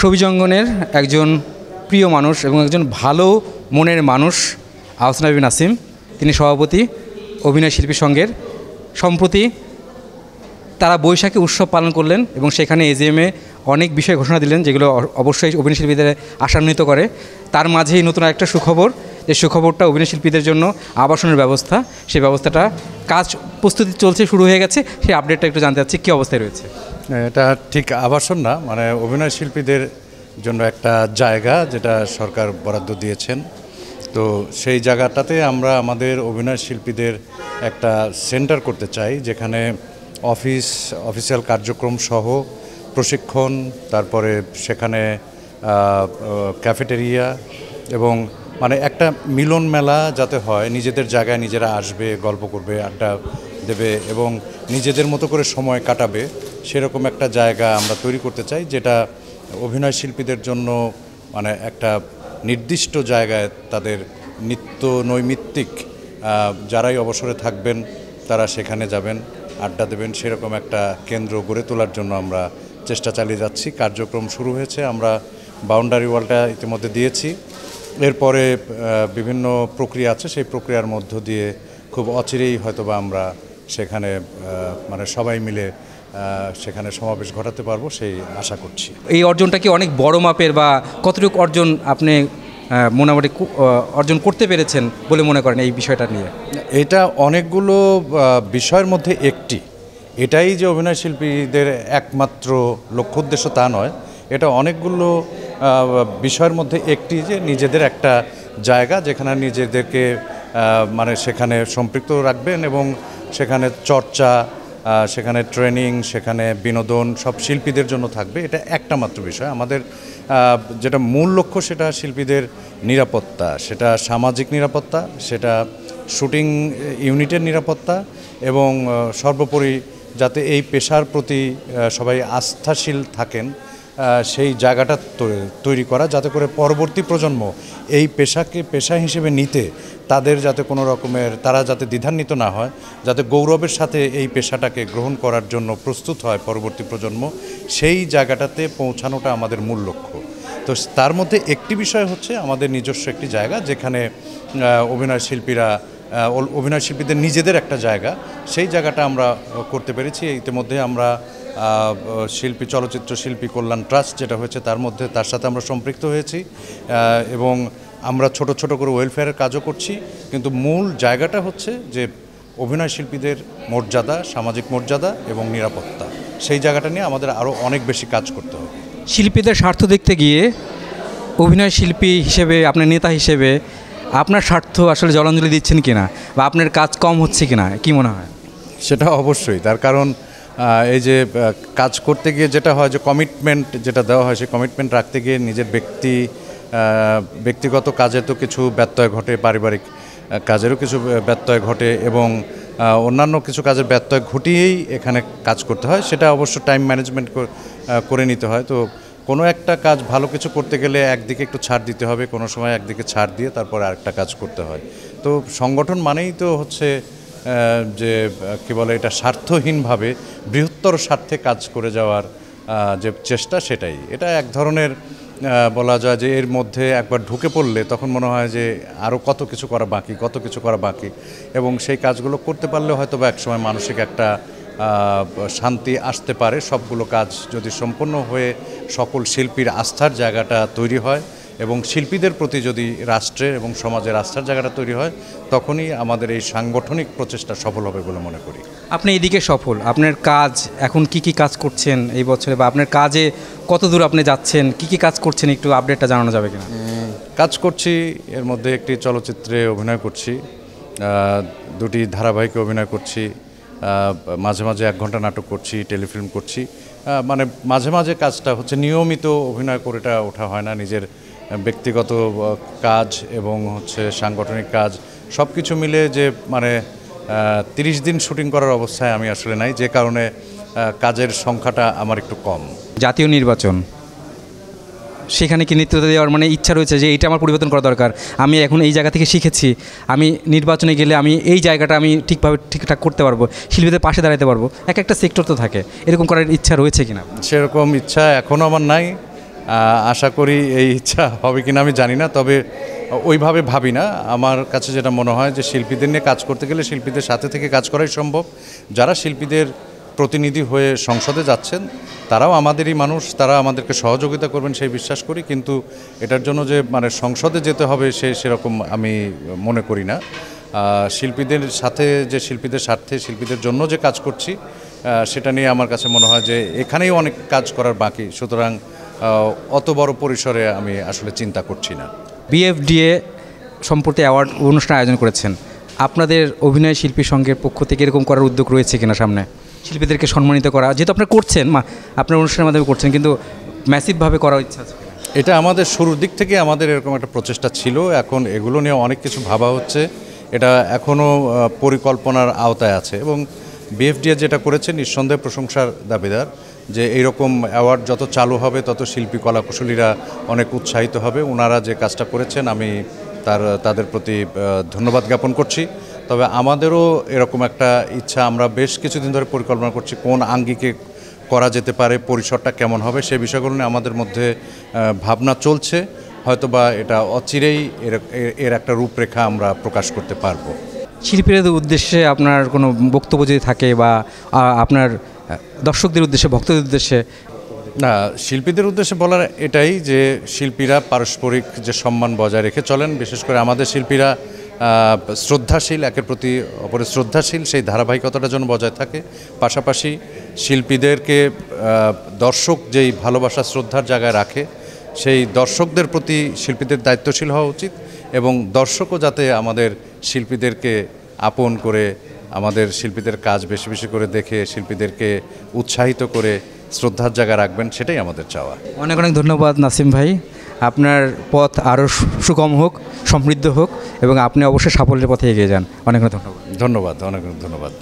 সবুজ অঙ্গনের একজন প্রিয় মানুষ এবং একজন ভালো মনের মানুষ আহসান হাবিব নাসিম। তিনি সভাপতি অভিনয় শিল্পী সংঘের। সম্প্রতি তারা বৈশাখী উৎসব পালন করলেন এবং সেখানে এজিএমে অনেক বিষয় ঘোষণা দিলেন যেগুলো অবশ্যই অভিনয় শিল্পীদের আশান্বিত করে। তার মাঝেই নতুন একটা সুখবর, যে সুখবরটা অভিনয় শিল্পীদের জন্য আবাসনের ব্যবস্থা, সেই ব্যবস্থাটা কাজ প্রস্তুতি চলছে, শুরু হয়ে গেছে। সেই আপডেটটা একটু জানতে চাচ্ছি, কী অবস্থায় রয়েছে? এটা ঠিক আবাসন না, মানে অভিনয় শিল্পীদের জন্য একটা জায়গা যেটা সরকার বরাদ্দ দিয়েছেন। তো সেই জায়গাটাতে আমরা আমাদের অভিনয় শিল্পীদের একটা সেন্টার করতে চাই, যেখানে অফিসিয়াল কার্যক্রম সহ প্রশিক্ষণ, তারপরে সেখানে ক্যাফেটেরিয়া এবং মানে একটা মিলন মেলা যাতে হয়, নিজেদের জায়গায় নিজেরা আসবে, গল্প করবে, আড্ডা দেবে এবং নিজেদের মতো করে সময় কাটাবে, সেরকম একটা জায়গা আমরা তৈরি করতে চাই, যেটা অভিনয় শিল্পীদের জন্য মানে একটা নির্দিষ্ট জায়গায় তাদের নিত্য নৈমিত্তিক যারাই অবসরে থাকবেন তারা সেখানে যাবেন, আড্ডা দেবেন, সেরকম একটা কেন্দ্র গড়ে তোলার জন্য আমরা চেষ্টা চালিয়ে যাচ্ছি। কার্যক্রম শুরু হয়েছে, আমরা বাউন্ডারি ওয়ালটা ইতিমধ্যে দিয়েছি। এরপরে বিভিন্ন প্রক্রিয়া আছে, সেই প্রক্রিয়ার মধ্য দিয়ে খুব অচিরেই হয়তোবা আমরা সেখানে মানে সবাই মিলে সেখানে সমাবেশ ঘটাতে পারবো, সেই আশা করছি। এই অর্জনটা কি অনেক বড় মাপের, বা কতটুকু অর্জন আপনি মোটামুটি অর্জন করতে পেরেছেন বলে মনে করেন এই বিষয়টা নিয়ে? এটা অনেকগুলো বিষয়ের মধ্যে একটি। এটাই যে অভিনয় শিল্পীদের একমাত্র লক্ষ্য উদ্দেশ্য তা নয়, এটা অনেকগুলো বিষয়ের মধ্যে একটি, যে নিজেদের একটা জায়গা যেখানে নিজেদেরকে মানে সেখানে সম্পৃক্ত রাখবেন এবং সেখানে চর্চা, সেখানে ট্রেনিং, সেখানে বিনোদন সব শিল্পীদের জন্য থাকবে। এটা একটা মাত্র বিষয়। আমাদের যেটা মূল লক্ষ্য সেটা শিল্পীদের নিরাপত্তা, সেটা সামাজিক নিরাপত্তা, সেটা শুটিং ইউনিটের নিরাপত্তা এবং সর্বোপরি যাতে এই পেশার প্রতি সবাই আস্থাশীল থাকেন সেই জায়গাটা তৈরি করা, যাতে করে পরবর্তী প্রজন্ম এই পেশাকে পেশা হিসেবে নিতে তাদের যাতে কোনো রকমের তারা যাতে দ্বিধান্বিত না হয়, যাতে গৌরবের সাথে এই পেশাটাকে গ্রহণ করার জন্য প্রস্তুত হয় পরবর্তী প্রজন্ম, সেই জায়গাটাতে পৌঁছানোটা আমাদের মূল লক্ষ্য। তো তার মধ্যে একটি বিষয় হচ্ছে আমাদের নিজস্ব একটি জায়গা, যেখানে অভিনয় শিল্পীদের নিজেদের একটা জায়গা, সেই জায়গাটা আমরা করতে পেরেছি। ইতিমধ্যে আমরা চলচ্চিত্র শিল্পী কল্যাণ ট্রাস্ট যেটা হয়েছে তার সাথে আমরা সম্পৃক্ত হয়েছি এবং আমরা ছোট ছোট করে ওয়েলফেয়ারের কাজও করছি। কিন্তু মূল জায়গাটা হচ্ছে যে অভিনয় শিল্পীদের মর্যাদা, সামাজিক মর্যাদা এবং নিরাপত্তা, সেই জায়গাটা নিয়ে আমাদের আরও অনেক বেশি কাজ করতে হবে। শিল্পীদের স্বার্থ দেখতে গিয়ে অভিনয় শিল্পী হিসেবে, আপনার নেতা হিসেবে আপনার স্বার্থ আসলে জলাঞ্জলি দিচ্ছেন কিনা, বা আপনার কাজ কম হচ্ছে কিনা, কি মনে হয়? সেটা অবশ্যই, তার কারণ এই যে কাজ করতে গিয়ে যেটা হয় যে কমিটমেন্ট যেটা দেওয়া হয়, সেই কমিটমেন্ট রাখতে গিয়ে নিজের ব্যক্তিগত কাজে তো কিছু ব্যত্যয় ঘটে, পারিবারিক কাজেরও কিছু ব্যত্যয় ঘটে এবং অন্যান্য কিছু কাজের ব্যত্যয় ঘটিয়েই এখানে কাজ করতে হয়। সেটা অবশ্য টাইম ম্যানেজমেন্ট করে নিতে হয়। তো কোনো একটা কাজ ভালো কিছু করতে গেলে একদিকে একটু ছাড় দিতে হবে, কোনো সময় একদিকে ছাড় দিয়ে তারপরে আরেকটা কাজ করতে হয়। তো সংগঠন মানেই তো হচ্ছে যে কী বলে, এটা স্বার্থহীনভাবে বৃহত্তর স্বার্থে কাজ করে যাওয়ার যে চেষ্টা, সেটাই। এটা এক ধরনের বলা যায় যে এর মধ্যে একবার ঢুকে পড়লে তখন মনে হয় যে আরও কত কিছু করা বাকি এবং সেই কাজগুলো করতে পারলে হয়তো বা একসময় মানসিক একটা শান্তি আসতে পারে। সবগুলো কাজ যদি সম্পন্ন হয়ে সকল শিল্পীর আস্থার জায়গাটা তৈরি হয় এবং শিল্পীদের প্রতি যদি রাষ্ট্রের এবং সমাজের আস্থার জায়গাটা তৈরি হয়, তখনই আমাদের এই সাংগঠনিক প্রচেষ্টা সফল হবে বলে মনে করি। আপনি এদিকে সফল, আপনার কাজ এখন কি কাজ করছেন এই বছরে, বা আপনার কাজে কত দূর আপনি যাচ্ছেন, কি কাজ করছেন, একটু আপডেটটা জানানো যাবে কিনা? কাজ করছি, এর মধ্যে একটি চলচ্চিত্রে অভিনয় করছি, দুটি ধারাবাহিকে অভিনয় করছি, মাঝে মাঝে 1 ঘন্টা নাটক করছি, টেলিফিল্ম করছি। মানে মাঝে মাঝে কাজটা হচ্ছে, নিয়মিত অভিনয় করেটা ওঠা হয় না। নিজের ব্যক্তিগত কাজ এবং হচ্ছে সাংগঠনিক কাজ সব কিছু মিলে যে মানে 30 দিন শুটিং করার অবস্থায় আমি আসলে নাই, যে কারণে কাজের সংখ্যাটা আমার একটু কম। জাতীয় নির্বাচন, সেখানে কি নেতৃত্ব দেওয়ার মানে ইচ্ছা রয়েছে যে এইটা আমার পরিবর্তন করা দরকার, আমি এখন এই জায়গা থেকে শিখেছি, আমি নির্বাচনে গেলে আমি এই জায়গাটা আমি ঠিকঠাক করতে পারবো, শিল্পীদের পাশে দাঁড়াতে পারবো, একটা সেক্টর তো থাকে, এরকম করার ইচ্ছা রয়েছে কিনা? সেরকম ইচ্ছা এখনও আমার নাই। আশা করি এই ইচ্ছা হবে কিনা আমি জানি না, তবে ওইভাবে ভাবি না। আমার কাছে যেটা মনে হয় যে শিল্পীদের নিয়ে কাজ করতে গেলে শিল্পীদের সাথে থেকে কাজ করাই সম্ভব। যারা শিল্পীদের প্রতিনিধি হয়ে সংসদে যাচ্ছেন তারাও আমাদেরই মানুষ, তারা আমাদেরকে সহযোগিতা করবেন সেই বিশ্বাস করি, কিন্তু এটার জন্য যে মানে সংসদে যেতে হবে সেরকম আমি মনে করি না। শিল্পীদের সাথে যে শিল্পীদের স্বার্থে শিল্পীদের জন্য যে কাজ করছি সেটা নিয়ে আমার কাছে মনে হয় যে এখানেই অনেক কাজ করার বাকি, সুতরাং অত বড় পরিসরে আমি আসলে চিন্তা করছি না। বিএফডিএ সম্প্রতি অ্যাওয়ার্ড অনুষ্ঠান আয়োজন করেছেন, আপনাদের অভিনয় শিল্পী সংঘের পক্ষ থেকে এরকম করার উদ্যোগ রয়েছে কিনা সামনে, শিল্পীদেরকে সম্মানিত করা, যেহেতু আপনারা করছেন আপনার অনুষ্ঠানের মাধ্যমে করছেন, কিন্তু ম্যাসিভভাবে করার ইচ্ছা আছে? এটা আমাদের শুরুর দিক থেকে আমাদের এরকম একটা প্রচেষ্টা ছিল। এখন এগুলো নিয়ে অনেক কিছু ভাবা হচ্ছে, এটা এখনও পরিকল্পনার আওতায় আছে এবং বিএফডিএ যেটা করেছে নিঃসন্দেহে প্রশংসার দাবিদার। যে এইরকম অ্যাওয়ার্ড যত চালু হবে তত শিল্পী কলাকুশলীরা অনেক উৎসাহিত হবে। ওনারা যে কাজটা করেছেন আমি তাদের প্রতি ধন্যবাদ জ্ঞাপন করছি। তবে আমাদেরও এরকম একটা ইচ্ছা, আমরা বেশ কিছুদিন ধরে পরিকল্পনা করছি কোন আঙ্গিকে করা যেতে পারে, পরিসরটা কেমন হবে, সে বিষয়গুলো নিয়ে আমাদের মধ্যে ভাবনা চলছে। হয়তোবা এটা অচিরেই এর একটা রূপরেখা আমরা প্রকাশ করতে পারবো। শিল্পীদের উদ্দেশ্যে আপনার কোনো বক্তব্য যদি থাকে বা আপনার দর্শকদের উদ্দেশ্যে, ভক্তদের উদ্দেশ্যে? না, শিল্পীদের উদ্দেশ্যে বলার এটাই যে শিল্পীরা পারস্পরিক যে সম্মান বজায় রেখে চলেন, বিশেষ করে আমাদের শিল্পীরা শ্রদ্ধাশীল, একের প্রতি অপরের শ্রদ্ধাশীল, সেই ধারাবাহিকতাটা যেন বজায় থাকে। পাশাপাশি শিল্পীদেরকে দর্শক যেই ভালোবাসা শ্রদ্ধার জায়গায় রাখে, সেই দর্শকদের প্রতি শিল্পীদের দায়িত্বশীল হওয়া উচিত এবং দর্শকও যাতে আমাদের শিল্পীদেরকে আপন করে, আমাদের শিল্পীদের কাজ বেশি বেশি করে দেখে শিল্পীদেরকে উৎসাহিত করে শ্রদ্ধার জায়গা রাখবেন, সেটাই আমাদের চাওয়া। অনেক অনেক ধন্যবাদ নাসিম ভাই, আপনার পথ আরও সুগম হোক, সমৃদ্ধ হোক এবং আপনি অবশ্যই সাফল্যের পথে এগিয়ে যান। অনেক অনেক ধন্যবাদ। ধন্যবাদ, অনেক অনেক ধন্যবাদ।